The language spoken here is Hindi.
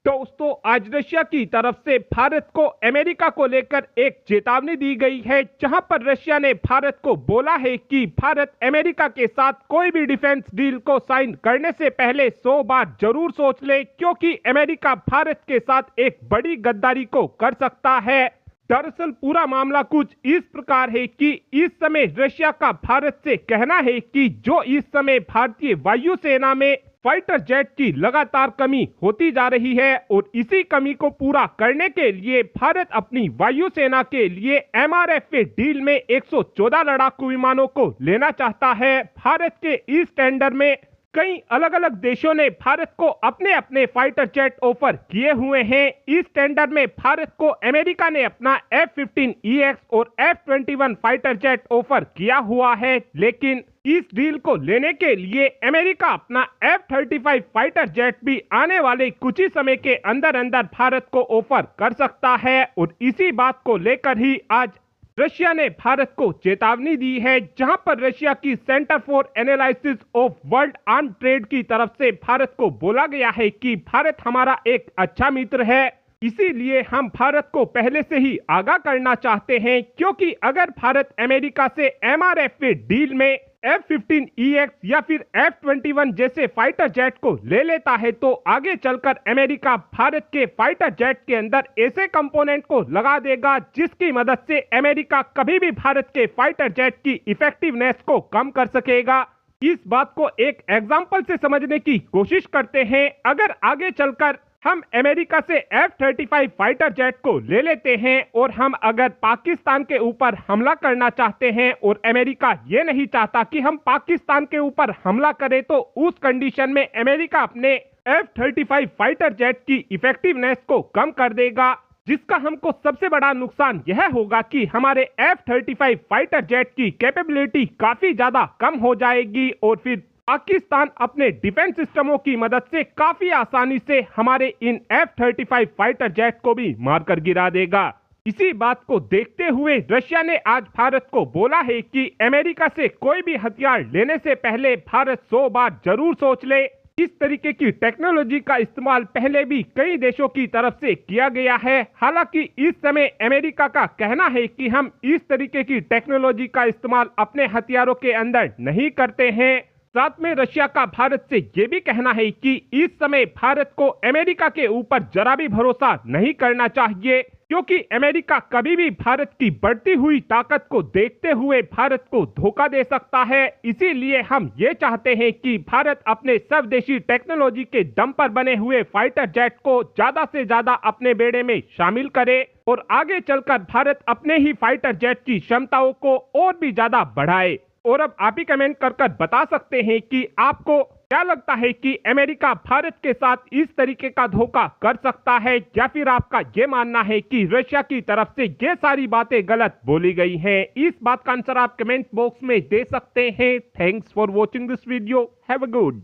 दोस्तों, आज रशिया की तरफ से भारत को अमेरिका को लेकर एक चेतावनी दी गई है, जहां पर रशिया ने भारत को बोला है कि भारत अमेरिका के साथ कोई भी डिफेंस डील को साइन करने से पहले 100 बार जरूर सोच ले, क्योंकि अमेरिका भारत के साथ एक बड़ी गद्दारी को कर सकता है। दरअसल पूरा मामला कुछ इस प्रकार है कि इस समय रशिया का भारत से कहना है कि जो इस समय भारतीय वायुसेना में फाइटर जेट की लगातार कमी होती जा रही है और इसी कमी को पूरा करने के लिए भारत अपनी वायुसेना के लिए MRF डील में 114 लड़ाकू विमानों को लेना चाहता है। भारत के इस टेंडर में कई अलग अलग देशों ने भारत को अपने अपने फाइटर जेट ऑफर किए हुए हैं। इस टेंडर में भारत को अमेरिका ने अपना F-15EX और F-21 फाइटर जेट ऑफर किया हुआ है, लेकिन इस डील को लेने के लिए अमेरिका अपना F-35 फाइटर जेट भी आने वाले कुछ ही समय के अंदर अंदर भारत को ऑफर कर सकता है। और इसी बात को लेकर ही आज रशिया ने भारत को चेतावनी दी है, जहां पर रशिया की centre for analysis of world arm trade की तरफ से भारत को बोला गया है कि भारत हमारा एक अच्छा मित्र है, इसीलिए हम भारत को पहले से ही आगाह करना चाहते हैं, क्योंकि अगर भारत अमेरिका से MRF डील में F-15EX या फिर F-21 जैसे फाइटर जेट को ले लेता है तो आगे चलकर अमेरिका भारत के फाइटर जेट के अंदर ऐसे कंपोनेंट को लगा देगा जिसकी मदद से अमेरिका कभी भी भारत के फाइटर जेट की इफेक्टिवनेस को कम कर सकेगा। इस बात को एक एग्जाम्पल से समझने की कोशिश करते हैं। अगर आगे चलकर हम अमेरिका से F-35 फाइटर जेट को ले लेते हैं और हम अगर पाकिस्तान के ऊपर हमला करना चाहते हैं और अमेरिका ये नहीं चाहता कि हम पाकिस्तान के ऊपर हमला करें, तो उस कंडीशन में अमेरिका अपने F-35 फाइटर जेट की इफेक्टिवनेस को कम कर देगा, जिसका हमको सबसे बड़ा नुकसान यह होगा कि हमारे F-35 फाइटर जेट की कैपेबिलिटी काफी ज्यादा कम हो जाएगी और फिर पाकिस्तान अपने डिफेंस सिस्टमों की मदद से काफी आसानी से हमारे इन F-35 फाइटर जेट को भी मारकर गिरा देगा। इसी बात को देखते हुए रशिया ने आज भारत को बोला है कि अमेरिका से कोई भी हथियार लेने से पहले भारत 100 बार जरूर सोच ले। इस तरीके की टेक्नोलॉजी का इस्तेमाल पहले भी कई देशों की तरफ से किया गया है। हालांकि इस समय अमेरिका का कहना है कि हम इस तरीके की टेक्नोलॉजी का इस्तेमाल अपने हथियारों के अंदर नहीं करते हैं। साथ में रशिया का भारत से ये भी कहना है कि इस समय भारत को अमेरिका के ऊपर जरा भी भरोसा नहीं करना चाहिए, क्योंकि अमेरिका कभी भी भारत की बढ़ती हुई ताकत को देखते हुए भारत को धोखा दे सकता है। इसीलिए हम ये चाहते हैं कि भारत अपने स्वदेशी टेक्नोलॉजी के दम पर बने हुए फाइटर जेट को ज्यादा से ज्यादा अपने बेड़े में शामिल करे और आगे चलकर भारत अपने ही फाइटर जेट की क्षमताओं को और भी ज्यादा बढ़ाए। और अब आप ही कमेंट कर बता सकते हैं कि आपको क्या लगता है कि अमेरिका भारत के साथ इस तरीके का धोखा कर सकता है, या फिर आपका ये मानना है कि रशिया की तरफ से ये सारी बातें गलत बोली गई हैं। इस बात का आंसर आप कमेंट बॉक्स में दे सकते हैं। Thanks for watching this video. Have a good